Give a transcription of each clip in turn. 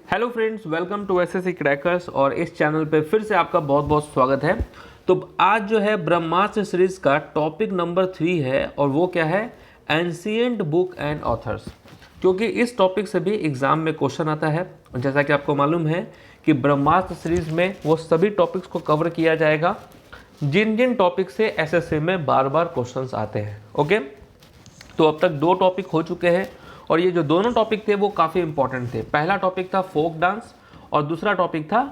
Hello friends, welcome to SSC crackers. और इस channel पे फिर से आपका बहुत बहुत स्वागत है। तो आज जो है ब्रह्मास्त्र सीरीज का टॉपिक नंबर 3 है और वो क्या है, एंशिएंट बुक एंड ऑथर्स। क्योंकि इस टॉपिक से भी एग्जाम में क्वेश्चन आता है और जैसा कि आपको मालूम है कि ब्रह्मास्त्र सीरीज में वो सभी टॉपिक्स को कवर किया जाएगा जिन जिन टॉपिक से एसएससी में बार बार क्वेश्चंस आते हैं। ओके, तो अब तक 2 टॉपिक हो चुके हैं और ये जो दोनों टॉपिक थे वो काफ़ी इंपॉर्टेंट थे। पहला टॉपिक था फोक डांस और दूसरा टॉपिक था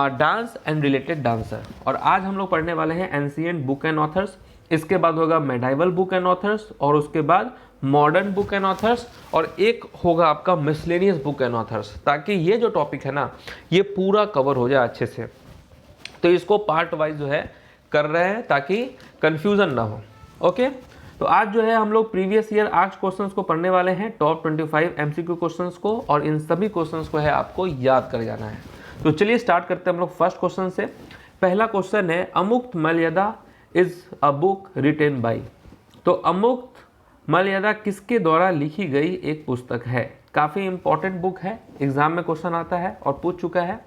डांस एंड रिलेटेड डांसर। और आज हम लोग पढ़ने वाले हैं एंशिएंट बुक एंड ऑथर्स, इसके बाद होगा मेडाइवल बुक एंड ऑथर्स और उसके बाद मॉडर्न बुक एंड ऑथर्स और एक होगा आपका मिसलेनियस बुक एंड ऑथर्स, ताकि ये जो टॉपिक है ना ये पूरा कवर हो जाए अच्छे से। तो इसको पार्ट वाइज जो है कर रहे हैं ताकि कंफ्यूजन ना हो। ओके, तो आज जो है हम लोग प्रीवियस ईयर आस्क्ड क्वेश्चंस को पढ़ने वाले हैं, टॉप 25 एमसीक्यू क्वेश्चंस को, और इन सभी क्वेश्चंस को है आपको याद कर जाना है। तो चलिए स्टार्ट करते हैं हम लोग फर्स्ट क्वेश्चन से। पहला क्वेश्चन है, अमुक्त मर्यादा is a book retain by. तो अमुक्त मर्यादा किसके द्वारा लिखी गई एक पुस्तक है। काफ़ी इंपॉर्टेंट बुक है, एग्जाम में क्वेश्चन आता है और पूछ चुका है।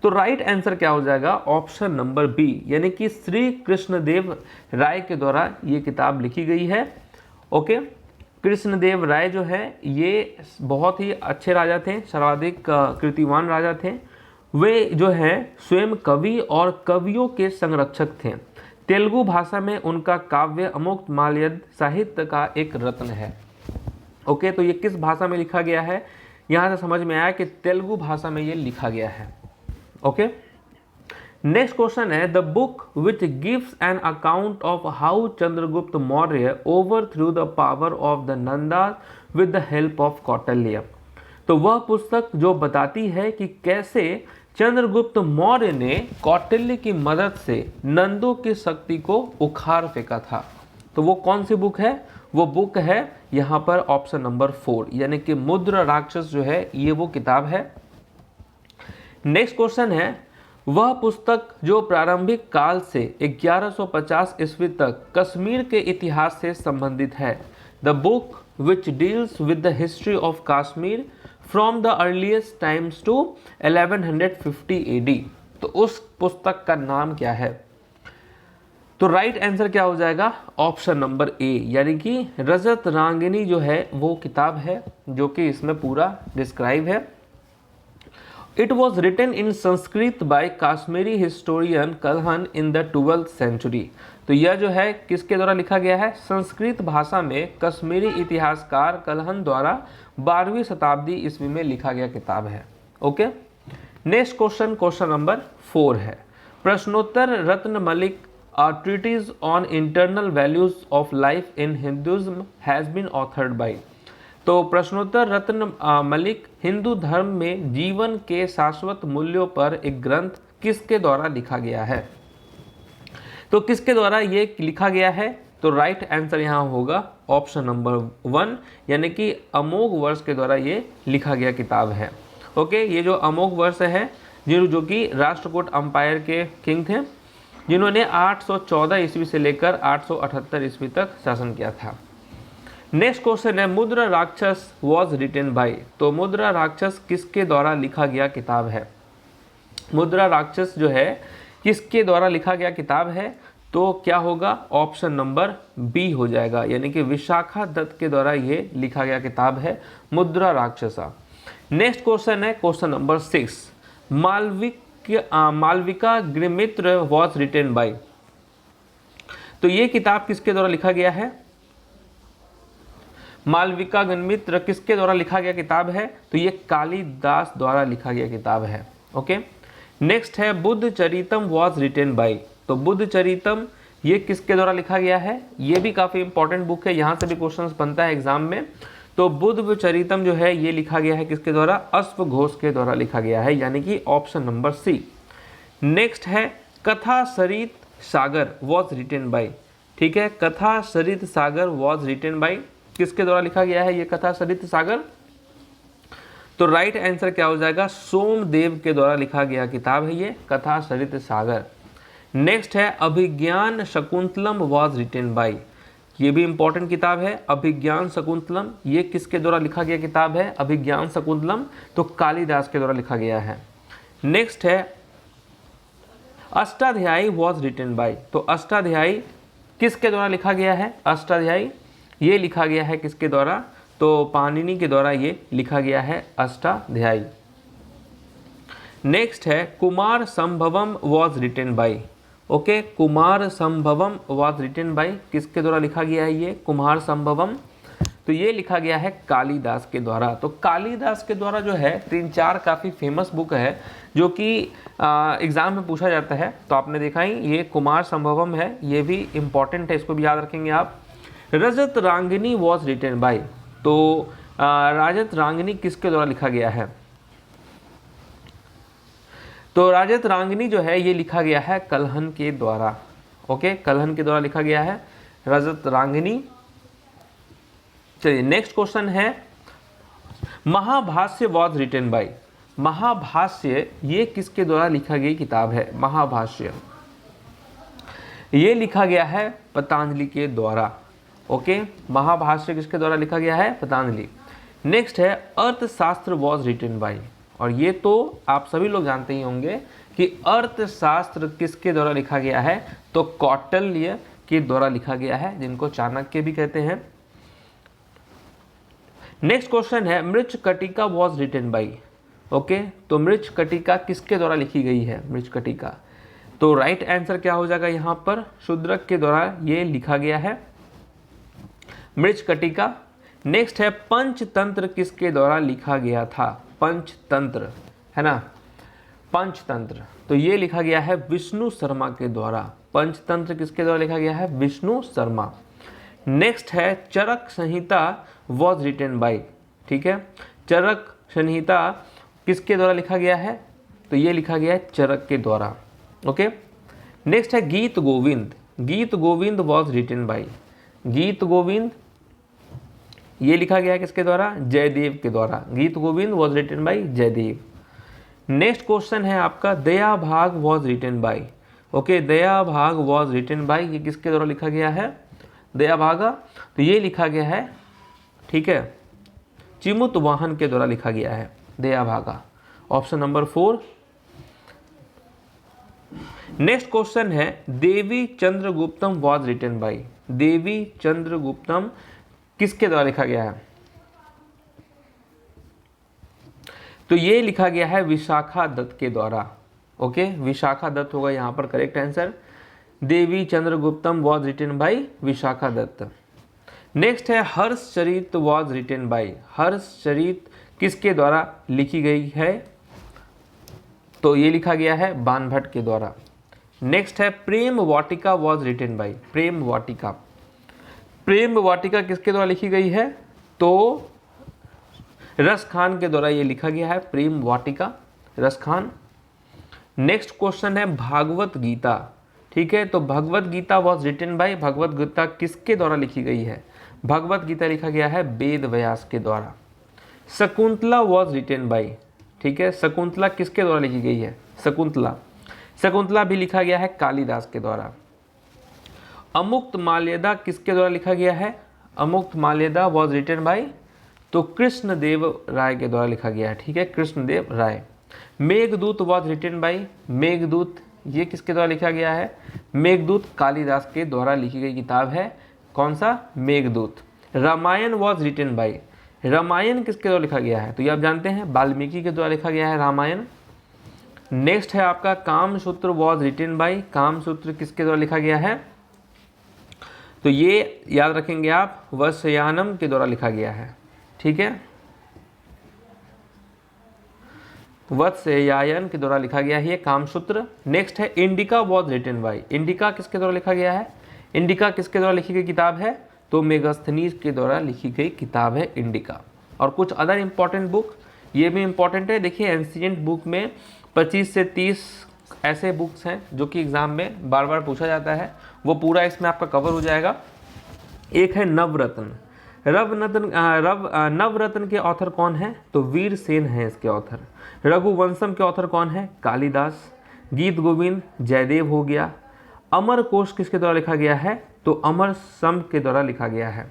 तो राइट आंसर क्या हो जाएगा, ऑप्शन नंबर बी, यानी कि श्री कृष्णदेव राय के द्वारा ये किताब लिखी गई है। ओके, कृष्णदेव राय जो है ये बहुत ही अच्छे राजा थे, सर्वाधिक कीर्तिवान राजा थे। वे जो है स्वयं कवि और कवियों के संरक्षक थे। तेलुगु भाषा में उनका काव्य अमुक्त माल्यद साहित्य का एक रत्न है। ओके, तो ये किस भाषा में लिखा गया है, यहाँ से समझ में आया कि तेलुगु भाषा में ये लिखा गया है। ओके, नेक्स्ट क्वेश्चन है, the book which gives an account of how Chandragupta Maurya overthrew the power of the Nanda with the help of Kautilya. तो वह पुस्तक जो बताती है कि कैसे चंद्रगुप्त मौर्य ने कौटिल्य की मदद से नंदों की शक्ति को उखाड़ फेंका था। तो वो कौन सी बुक है, वो बुक है यहाँ पर ऑप्शन नंबर 4, यानी कि मुद्र राक्षस जो है ये वो किताब है। नेक्स्ट क्वेश्चन है, वह पुस्तक जो प्रारंभिक काल से 1150 ईस्वी तक कश्मीर के इतिहास से संबंधित है। The book which deals with the history of Kashmir from the earliest times to 1150 AD। तो उस पुस्तक का नाम क्या है। तो राइट आंसर क्या हो जाएगा, ऑप्शन नंबर ए, यानी कि रजत रांगिनी जो है वो किताब है जो कि इसमें पूरा डिस्क्राइब है। It was written in Sanskrit by Kashmiri historian Kalhana in the 12th century। तो यह जो है किसके द्वारा लिखा गया है, संस्कृत भाषा में कश्मीरी इतिहासकार कल्हन द्वारा 12वीं शताब्दी ईस्वी में लिखा गया किताब है। Okay, next question, question number 4 है, प्रश्नोत्तर रत्न Malik A treatise on internal values of life in Hinduism has been authored by। तो प्रश्नोत्तर रत्न मलिक हिंदू धर्म में जीवन के शाश्वत मूल्यों पर एक ग्रंथ किसके द्वारा लिखा गया है। तो किसके द्वारा ये लिखा गया है, तो राइट आंसर यहाँ होगा ऑप्शन नंबर 1, यानी कि अमोघ वर्ष के द्वारा ये लिखा गया किताब है। ओके, ये जो अमोघ वर्ष है जो कि राष्ट्रकूट अंपायर के किंग थे जिन्होंने 814 ईस्वी से लेकर 878 ईस्वी तक शासन किया था। नेक्स्ट क्वेश्चन है, मुद्रा राक्षस वॉज रिटेन बाई। तो मुद्रा राक्षस किसके द्वारा लिखा गया किताब है। मुद्रा राक्षस जो है किसके द्वारा लिखा गया किताब है, तो क्या होगा, ऑप्शन नंबर बी हो जाएगा, यानी कि विशाखा दत्त के द्वारा ये लिखा गया किताब है मुद्रा राक्षसा। नेक्स्ट क्वेश्चन है question number 6, Malavika Agnimitra was written by. तो ये किताब किसके द्वारा लिखा गया है, मालविका अग्निमित्र किसके द्वारा लिखा गया किताब है, तो ये कालिदास द्वारा लिखा गया किताब है। ओके, नेक्स्ट है बुद्ध चरितम वॉज रिटेन बाई। तो बुद्ध चरितम ये किसके द्वारा लिखा गया है, ये भी काफ़ी इंपॉर्टेंट बुक है, यहाँ से भी क्वेश्चंस बनता है एग्जाम में। तो बुद्ध चरितम जो है ये लिखा गया है किसके द्वारा, अश्वघोष के द्वारा लिखा गया है, यानी कि ऑप्शन नंबर सी। नेक्स्ट है कथा सरित सागर वॉज रिटेन बाई। ठीक है, कथा सरित सागर वॉज रिटेन बाई, किसके द्वारा लिखा गया है ये कथा सरित सागर। तो राइट आंसर क्या हो जाएगा, सोमदेव के द्वारा लिखा गया किताब है ये कथा सरित सागर। नेक्स्ट है अभिज्ञान शकुंतलम वॉज रिटेन बाई। ये भी इंपॉर्टेंट किताब है। अभिज्ञान शकुंतलम, ये किसके द्वारा लिखा गया किताब है? अभिज्ञान शकुंतलम, तो कालिदास के द्वारा लिखा गया है। नेक्स्ट है अष्टाध्यायी वॉज रिटन बाय, तो अष्टाध्यायी किसके द्वारा लिखा गया है? अष्टाध्यायी ये लिखा गया है किसके द्वारा? तो पाणिनि के द्वारा ये लिखा गया है अष्टाध्यायी। नेक्स्ट है Kumar Sambhavam was written by. Okay, Kumar Sambhavam was written by, किसके द्वारा लिखा गया है ये कुमार संभवम? तो ये लिखा गया है कालिदास के द्वारा। तो कालिदास के द्वारा जो है 3-4 काफ़ी फेमस बुक है जो कि एग्ज़ाम में पूछा जाता है। तो आपने देखा ही, ये कुमार संभवम है, ये भी इम्पॉर्टेंट है, इसको भी याद रखेंगे आप। रजत रांगिनी वॉज रिटन बाय, तो रजत रांगिनी किसके द्वारा लिखा गया है? तो रजत रांगिनी जो है ये लिखा गया है कल्हन के द्वारा। ओके, कल्हन के द्वारा लिखा गया है रजत रांगिनी। चलिए नेक्स्ट क्वेश्चन है Mahabhashya was written by. Mahabhashya ये किसके द्वारा लिखा गई किताब है? महाभाष्य ये लिखा गया है पतंजलि के द्वारा। ओके, महाभाष्य किसके द्वारा लिखा गया है? पतंजलि। नेक्स्ट है अर्थशास्त्र वॉज रिटन बाय, और ये तो आप सभी लोग जानते ही होंगे कि अर्थशास्त्र किसके द्वारा लिखा गया है? तो कौटिल्य के द्वारा लिखा गया है, जिनको चाणक्य भी कहते हैं। नेक्स्ट क्वेश्चन है Mrichchhakatika was written by. Okay, तो मृच्छकटिका किसके द्वारा लिखी गई है? मृच्छकटिका, तो राइट आंसर क्या हो जाएगा यहाँ पर? शूद्रक के द्वारा ये लिखा गया है मृच्छकटिका। नेक्स्ट है पंचतंत्र किसके द्वारा लिखा गया था? पंचतंत्र है ना, पंचतंत्र, तो ये लिखा गया है विष्णु शर्मा के द्वारा। पंचतंत्र किसके द्वारा लिखा गया है? विष्णु शर्मा। नेक्स्ट है चरक संहिता वॉज रिटन बाय। ठीक है, चरक संहिता किसके द्वारा लिखा गया है? तो ये लिखा गया है चरक के द्वारा। ओके, नेक्स्ट है गीत गोविंद। गीत गोविंद वॉज रिटन बाय। गीत गोविंद ये लिखा गया है किसके द्वारा? जयदेव के द्वारा। Geet Govind was written by Jaydev. Next question है आपका Dayabhaga was written by. Okay, Dayabhaga was written bye, ये किसके द्वारा लिखा गया है? दया भागा, तो ये लिखा गया है, ठीक है, चिमुत वाहन के द्वारा लिखा गया है दया भागा। Option number 4। नेक्स्ट क्वेश्चन है देवी चंद्रगुप्तम वॉज रिटन बाय। देवी चंद्रगुप्तम किसके द्वारा लिखा गया है? तो ये लिखा गया है विशाखा दत्त के द्वारा। ओके, विशाखा दत्त होगा यहाँ पर correct answer. Devi Chandraguptam was written by Vishakha Datta. Next है Harshacharita was written by. Harshacharita किसके द्वारा लिखी गई है? तो ये लिखा गया है बाणभट्ट के द्वारा। नेक्स्ट है प्रेम वाटिका वॉज रिटन बाय। प्रेम वाटिका, प्रेम वाटिका किसके द्वारा लिखी गई है? तो रस खान के द्वारा ये लिखा गया है प्रेम वाटिका, रस खान। नेक्स्ट क्वेश्चन है भागवत गीता। ठीक है, तो Bhagavad Gita was written bye. Bhagavad Gita किसके द्वारा लिखी गई है? भगवत गीता लिखा गया है वेद व्यास के द्वारा। Shakuntala was written by. ठीक है, शकुंतला किसके द्वारा लिखी गई है? शकुंतला, शकुंतला भी लिखा गया है कालिदास के द्वारा। अमुक्त माल्यदा किसके द्वारा लिखा गया है? अमुक्त माल्यदा वॉज रिटन बाय, तो कृष्णदेव राय के द्वारा लिखा गया है। ठीक है, Krishnadeva Raya. Meghaduta was written by. Meghaduta ये किसके द्वारा लिखा गया है? मेघदूत कालिदास के द्वारा लिखी गई किताब है। कौन सा? Meghdoot. Ramayana was written by. Ramayana किसके द्वारा लिखा गया है? तो ये आप जानते हैं वाल्मीकि के द्वारा लिखा गया है रामायण। नेक्स्ट है आपका Kamasutra was written by. Kamasutra किसके द्वारा लिखा गया है? तो ये याद रखेंगे आप, वत्सयानम के द्वारा लिखा गया है। ठीक है, वत्सयायन के द्वारा लिखा गया है ये कामसूत्र। नेक्स्ट है Indica was written by. Indica किसके द्वारा लिखा गया है? इंडिका किसके द्वारा लिखी गई किताब है? तो मेगास्थनीज के द्वारा लिखी गई किताब है इंडिका। और कुछ अदर इंपॉर्टेंट बुक, ये भी इंपॉर्टेंट है। देखिए एंशिएंट बुक में 25 से 30 ऐसे बुक्स हैं जो कि एग्जाम में बार बार पूछा जाता है, वो पूरा इसमें आपका कवर हो जाएगा। एक है नवरत्न। नवरत्न के ऑथर कौन है? तो वीर सेन है इसके ऑथर। रघुवंशम के ऑथर कौन है? कालिदास। गीत गोविंद जयदेव हो गया। अमर कोश किसके द्वारा लिखा गया है? तो अमर सम के द्वारा लिखा गया है।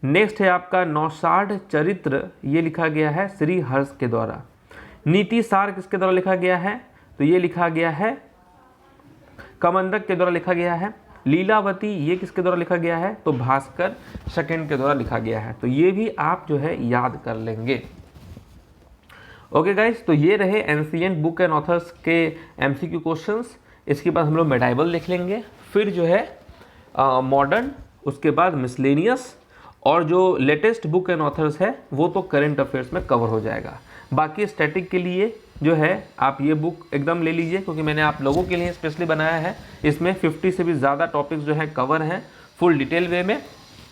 नेक्स्ट है आपका नौशाढ़ चरित्र, ये लिखा गया है श्री हर्ष के द्वारा। नीति सार किसके द्वारा लिखा गया है, तो ये लिखा गया है कमंडक के द्वारा लिखा गया है। लीलावती ये किसके द्वारा लिखा गया है, तो भास्कर सेकंड के द्वारा लिखा गया है। तो ये भी आप जो है याद कर लेंगे। ओके गाइस, तो ये रहे एंशिएंट बुक एंड ऑथर्स के एमसीक्यू क्वेश्चंस। इसके बाद हम लोग मेडाइवल देख लेंगे, फिर जो है मॉडर्न, उसके बाद मिसलेनियस, और जो लेटेस्ट बुक एंड ऑथर्स है वो तो करेंट अफेयर्स में कवर हो जाएगा। बाकी स्टैटिक के लिए जो है आप ये बुक एकदम ले लीजिए, क्योंकि मैंने आप लोगों के लिए स्पेशली बनाया है। इसमें 50 से भी ज़्यादा टॉपिक्स जो है कवर हैं फुल डिटेल वे में।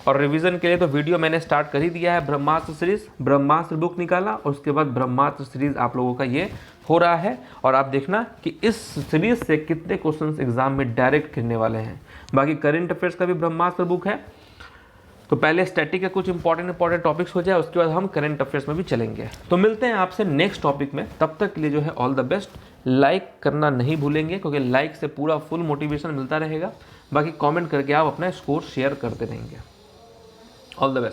और रिवीजन के लिए तो वीडियो मैंने स्टार्ट कर ही दिया है। ब्रह्मास्त्र सीरीज, ब्रह्मास्त्र बुक निकाला और उसके बाद ब्रह्मास्त्र सीरीज आप लोगों का ये हो रहा है। और आप देखना कि इस सीरीज से कितने क्वेश्चंस एग्जाम में डायरेक्ट गिरने वाले हैं। बाकी करंट अफेयर्स का भी ब्रह्मास्त्र बुक है। तो पहले स्टैटिक के कुछ इंपॉर्टेंट टॉपिक्स हो जाए, उसके बाद हम करंट अफेयर्स में भी चलेंगे। तो मिलते हैं आपसे नेक्स्ट टॉपिक में, तब तक के लिए जो है ऑल द बेस्ट। लाइक करना नहीं भूलेंगे, क्योंकि लाइक से पूरा फुल मोटिवेशन मिलता रहेगा। बाकी कमेंट करके आप अपना स्कोर शेयर करते रहेंगे। All the best.